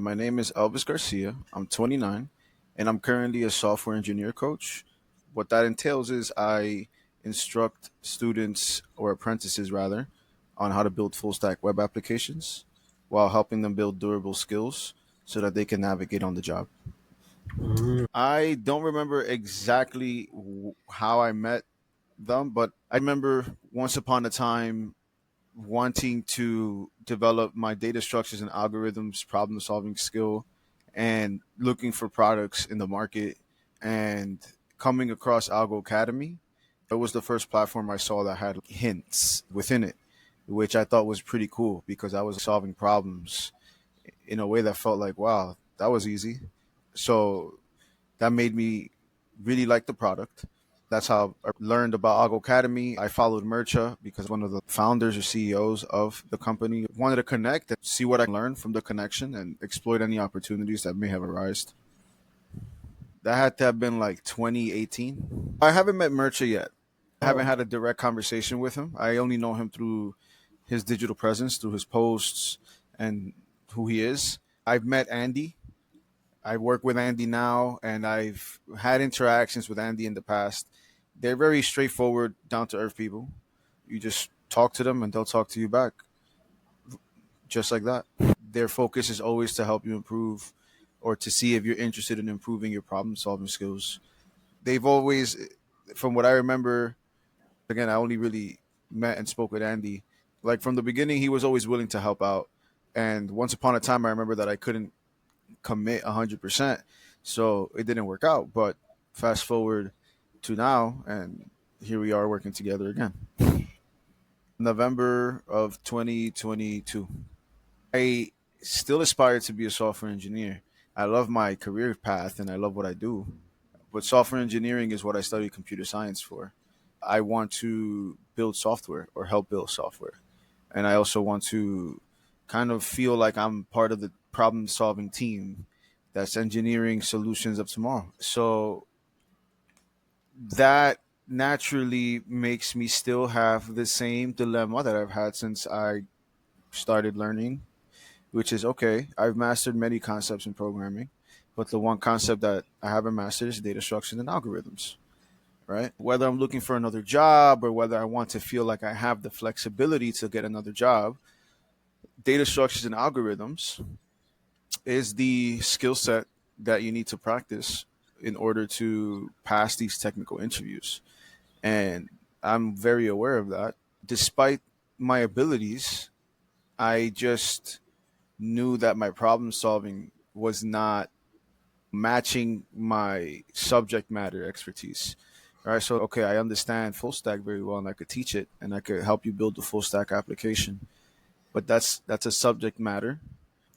My name is Elvis Garcia. I'm 29, and I'm currently a software engineer coach. What that entails is I instruct students or apprentices rather on how to build full stack web applications while helping them build durable skills so that they can navigate on the job. Mm, I don't remember exactly how I met them, but I remember once upon a time wanting to develop my data structures and algorithms problem solving skill and looking for products in the market and coming across AlgoCademy. It was the first platform I saw that had hints within it, which I thought was pretty cool because I was solving problems in a way that felt like, wow, that was easy. So that made me really like the product. That's how I learned about AlgoCademy. I followed Murcha because one of the founders or CEOs of the company wanted to connect and see what I learned from the connection and exploit any opportunities that may have arisen. That had to have been like 2018. I haven't met Murcha yet. I haven't oh, had a direct conversation with him. I only know him through his digital presence, through his posts and who he is. I've met Andy. I work with Andy now, and I've had interactions with Andy in the past. They're very straightforward, down to earth people. You just talk to them, and they'll talk to you back, just like that. Their focus is always to help you improve, or to see if you're interested in improving your problem solving skills. They've always, from what I remember, again, I only really met and spoke with Andy. Like from the beginning, he was always willing to help out. And once upon a time, I remember that I couldn't commit 100%. So it didn't work out. But fast forward to now, and here we are working together again. November of 2022. I still aspire to be a software engineer. I love my career path and I love what I do. But software engineering is what I studied computer science for. I want to build software or help build software. And I also want to kind of feel like I'm part of the problem solving team that's engineering solutions of tomorrow. So that naturally makes me still have the same dilemma that I've had since I started learning, which is okay, I've mastered many concepts in programming, but the one concept that I haven't mastered is data structures and algorithms, right? Whether I'm looking for another job or whether I want to feel like I have the flexibility to get another job, data structures and algorithms is the skill set that you need to practice in order to pass these technical interviews. And I'm very aware of that. Despite my abilities, I just knew that my problem solving was not matching my subject matter expertise. All right, so okay, I understand full stack very well, and I could teach it, and I could help you build the full stack application. But that's a subject matter,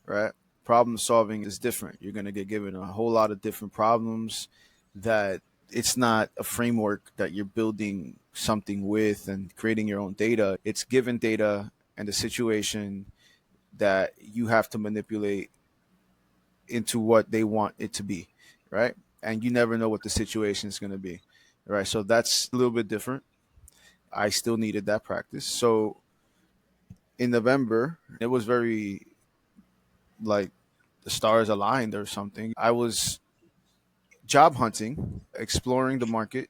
right? Problem solving is different. You're going to get given a whole lot of different problems that it's not a framework that you're building something with and creating your own data. It's given data and a situation that you have to manipulate into what they want it to be, right? And you never know what the situation is going to be, right? So that's a little bit different. I still needed that practice. So in November, it was very like the stars aligned or something. I was job hunting, exploring the market,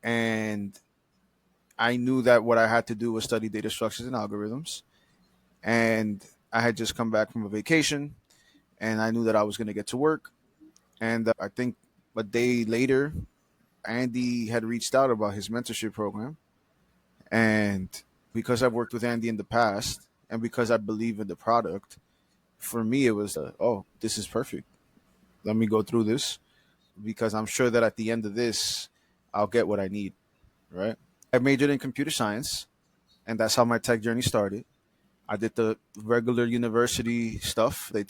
and I knew that what I had to do was study data structures and algorithms. And I had just come back from a vacation, and I knew that I was going to get to work. And I think a day later, Andy had reached out about his mentorship program. And because I've worked with Andy in the past, and because I believe in the product, for me, it was, oh, this is perfect. Let me go through this because I'm sure that at the end of this, I'll get what I need, right? I majored in computer science, and that's how my tech journey started. I did the regular university stuff. They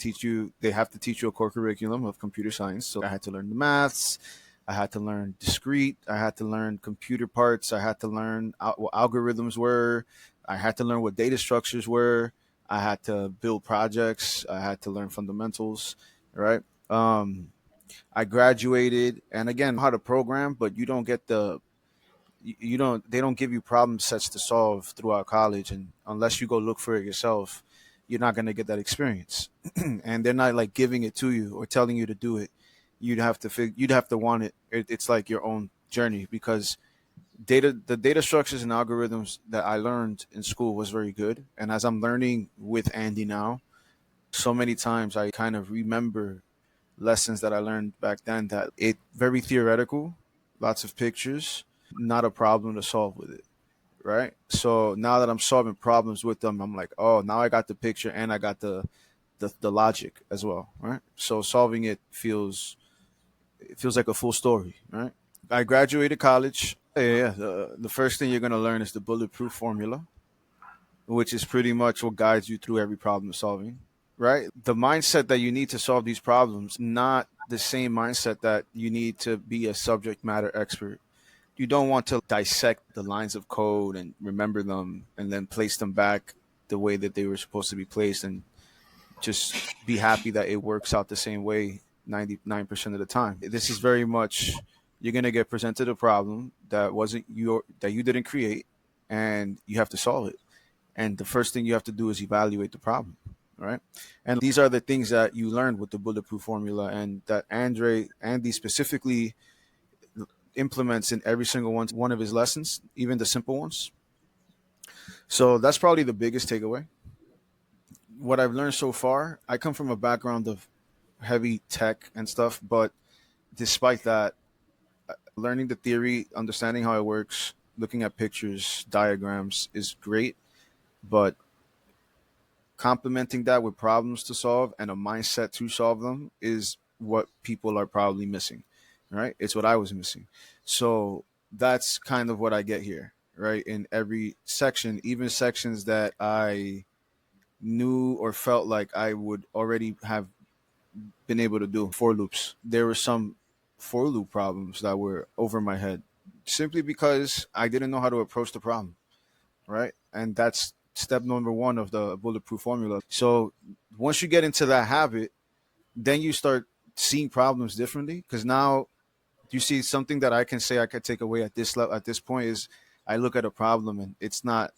have to teach you a core curriculum of computer science. So I had to learn the maths. I had to learn discrete. I had to learn computer parts. I had to learn what algorithms were. I had to learn what data structures were. I had to build projects. I had to learn fundamentals, right? I graduated, and again, how to program, but you don't get you don't they don't give you problem sets to solve throughout college, and unless you go look for it yourself, you're not going to get that experience. And they're not like giving it to you or telling you to do it. You'd have to want It's like your own journey, because the data structures and algorithms that I learned in school was very good. And as I'm learning with Andy now, so many times I kind of remember lessons that I learned back then, that it very theoretical, lots of pictures, not a problem to solve with it. Right. So now that I'm solving problems with them, I'm like, oh, now I got the picture and I got the logic as well. Right. So solving it feels like a full story. Right. I graduated college. Yeah. The first thing you're gonna learn is the bulletproof formula, which is pretty much what guides you through every problem solving. Right. The mindset that you need to solve these problems, not the same mindset that you need to be a subject matter expert. You don't want to dissect the lines of code and remember them and then place them back the way that they were supposed to be placed, and just be happy that it works out the same way 99% of the time. This is very much, you're going to get presented a problem that wasn't your that you didn't create, and you have to solve it. And the first thing you have to do is evaluate the problem. Right. And these are the things that you learned with the bulletproof formula, and that Andy specifically implements in every single one of his lessons, even the simple ones. So that's probably the biggest takeaway. What I've learned so far, I come from a background of heavy tech and stuff, but despite that, learning the theory, understanding how it works, looking at pictures, diagrams is great, but complementing that with problems to solve and a mindset to solve them is what people are probably missing. Right? It's what I was missing. So that's kind of what I get here, right? In every section, even sections that I knew or felt like I would already have been able to do for loops. There were some for loop problems that were over my head, simply because I didn't know how to approach the problem, right? And that's step number one of the bulletproof formula. So once you get into that habit, then you start seeing problems differently, because now you see something that I can say I could take away at this level. At this point, is I look at a problem and it's not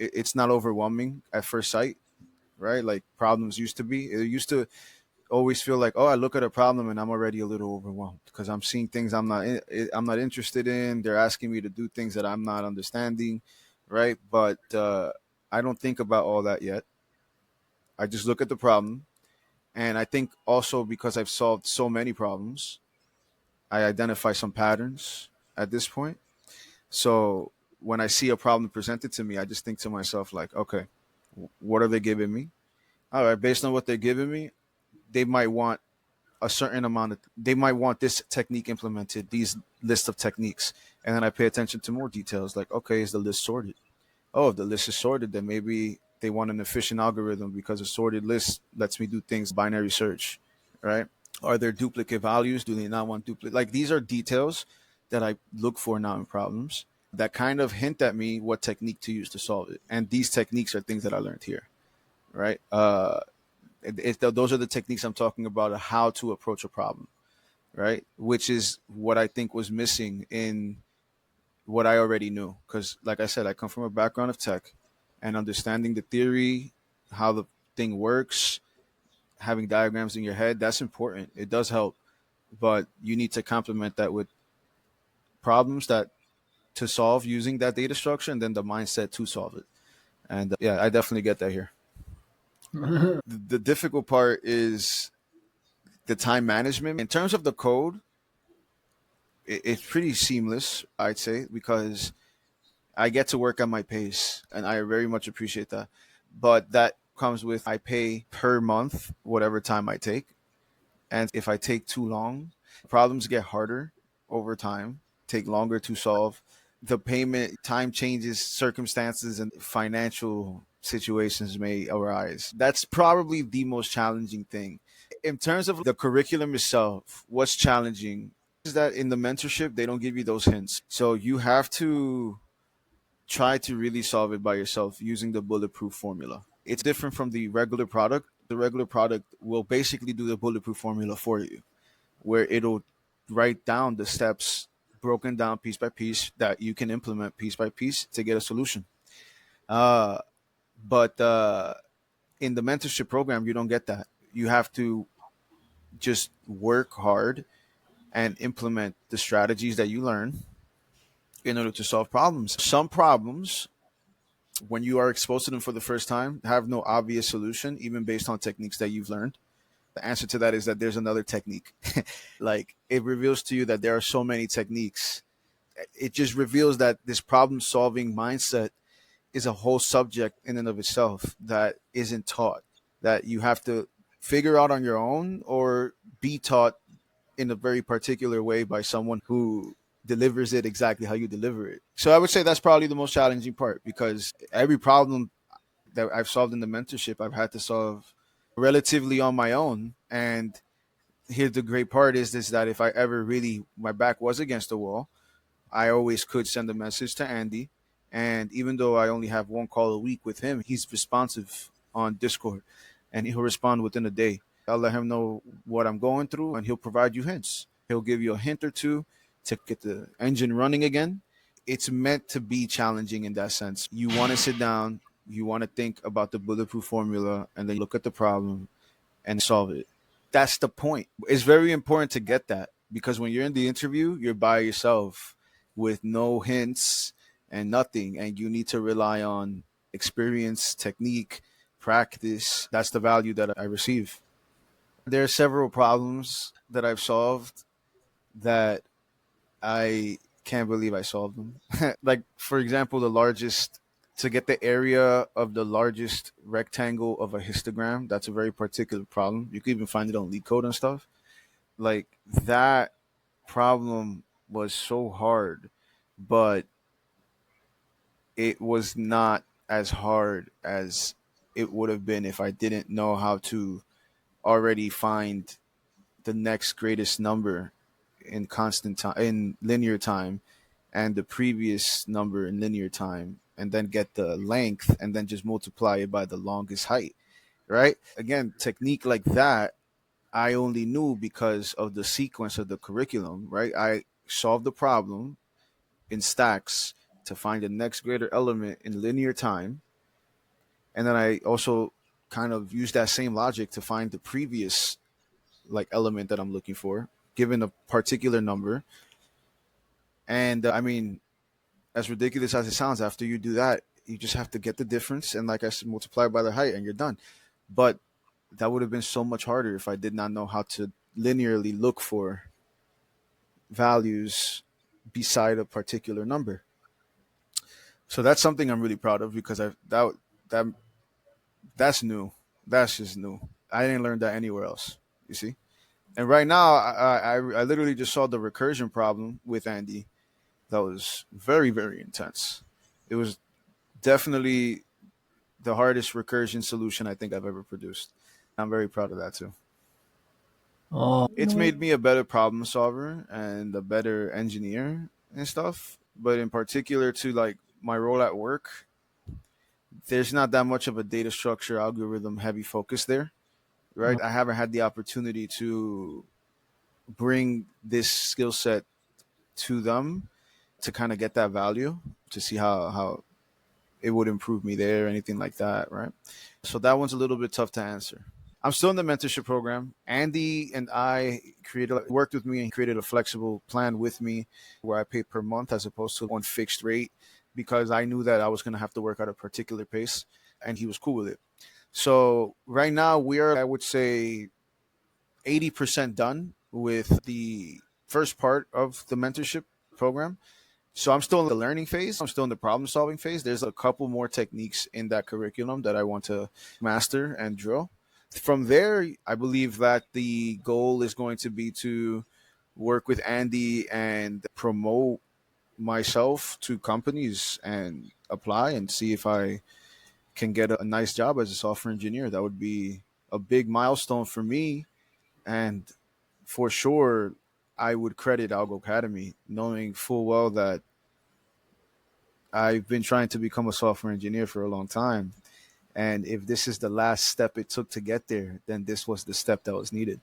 overwhelming at first sight, right? Like problems used to be. It used to always feel like, oh, I look at a problem and I'm already a little overwhelmed because I'm seeing things I'm not interested in. They're asking me to do things that I'm not understanding, right? But I don't think about all that yet. I just look at the problem, and I think also because I've solved so many problems, I identify some patterns at this point. So when I see a problem presented to me, I just think to myself like, okay, what are they giving me? All right, based on what they're giving me, they might want a certain amount of they might want this technique implemented, these list of techniques. And then I pay attention to more details like, okay, is the list sorted? Oh, if the list is sorted, then maybe they want an efficient algorithm, because a sorted list lets me do things binary search, right? Are there duplicate values? Do they not want duplicate? Like, these are details that I look for now in problems that kind of hint at me what technique to use to solve it. And these techniques are things that I learned here, right? Those are the techniques I'm talking about, of how to approach a problem, right? Which is what I think was missing in what I already knew. Because, like I said, I come from a background of tech, and understanding the theory, how the thing works, having diagrams in your head, that's important. It does help, but you need to complement that with problems that to solve using that data structure, and then the mindset to solve it. And yeah, I definitely get that here. The difficult part is the time management. In terms of the code, it's pretty seamless, I'd say, because I get to work at my pace, and I very much appreciate that. But that comes with, I pay per month whatever time I take. And if I take too long, problems get harder over time, take longer to solve. The payment time changes, circumstances and financial situations may arise. That's probably the most challenging thing. In terms of the curriculum itself, what's challenging is that in the mentorship, they don't give you those hints. So you have to try to really solve it by yourself using the bulletproof formula. It's different from the regular product. The regular product will basically do the bulletproof formula for you, where it'll write down the steps broken down piece by piece that you can implement piece by piece to get a solution. Uh, but In the mentorship program, you don't get that. You have to just work hard and implement the strategies that you learn in order to solve problems. Some problems, when you are exposed to them for the first time, have no obvious solution, even based on techniques that you've learned. The answer to that is that there's another technique. Like, it reveals to you that there are so many techniques. It just reveals that this problem solving mindset is a whole subject in and of itself that isn't taught, that you have to figure out on your own or be taught in a very particular way by someone who delivers it exactly how you deliver it. So I would say that's probably the most challenging part, because every problem that I've solved in the mentorship, I've had to solve relatively on my own. And here the great part is that if I ever really, my back was against the wall, I always could send a message to Andy. And even though I only have one call a week with him, he's responsive on Discord and he'll respond within a day. I'll let him know what I'm going through and he'll provide you hints. He'll give you a hint or two to get the engine running again. It's meant to be challenging in that sense. You want to sit down, you want to think about the bulletproof formula, and then look at the problem and solve it. That's the point. It's very important to get that, because when you're in the interview, you're by yourself with no hints and nothing, and you need to rely on experience, technique, practice. That's the value that I receive. There are several problems that I've solved that I can't believe I solved them. Like, for example, the largest, to get the area of the largest rectangle of a histogram, that's a very particular problem. You can even find it on LeetCode and stuff. Like, that problem was so hard, but it was not as hard as it would have been if I didn't know how to already find the next greatest number in constant time, in linear time, and the previous number in linear time, and then get the length and then just multiply it by the longest height, right? Again, technique like that I only knew because of the sequence of the curriculum, right? I solved the problem in stacks to find the next greater element in linear time, and then I also kind of used that same logic to find the previous like element that I'm looking for, given a particular number. And I mean, as ridiculous as it sounds, after you do that, you just have to get the difference and, like I said, multiply by the height, and you're done. But that would have been so much harder if I did not know how to linearly look for values beside a particular number. So that's something I'm really proud of, because that that's new. That's just new. I didn't learn that anywhere else. You see. And right now, I literally just saw the recursion problem with Andy. That was very, very intense. It was definitely the hardest recursion solution I think I've ever produced. I'm very proud of that too. It's made me a better problem solver and a better engineer and stuff. But in particular to like my role at work, there's not that much of a data structure algorithm heavy focus there, right? I haven't had the opportunity to bring this skill set to them to kind of get that value, to see how it would improve me there or anything like that, right? So that one's a little bit tough to answer. I'm still in the mentorship program. Andy and I worked with me and created a flexible plan with me where I pay per month as opposed to one fixed rate, because I knew that I was going to have to work at a particular pace, and he was cool with it. So right now we are, I would say, 80% done with the first part of the mentorship program. So I'm still in the learning phase. I'm still in the problem solving phase. There's a couple more techniques in that curriculum that I want to master and drill. From there, I believe that the goal is going to be to work with Andy and promote myself to companies and apply and see if I can get a nice job as a software engineer. That would be a big milestone for me. And for sure, I would credit AlgoCademy, knowing full well that I've been trying to become a software engineer for a long time. And if this is the last step it took to get there, then this was the step that was needed.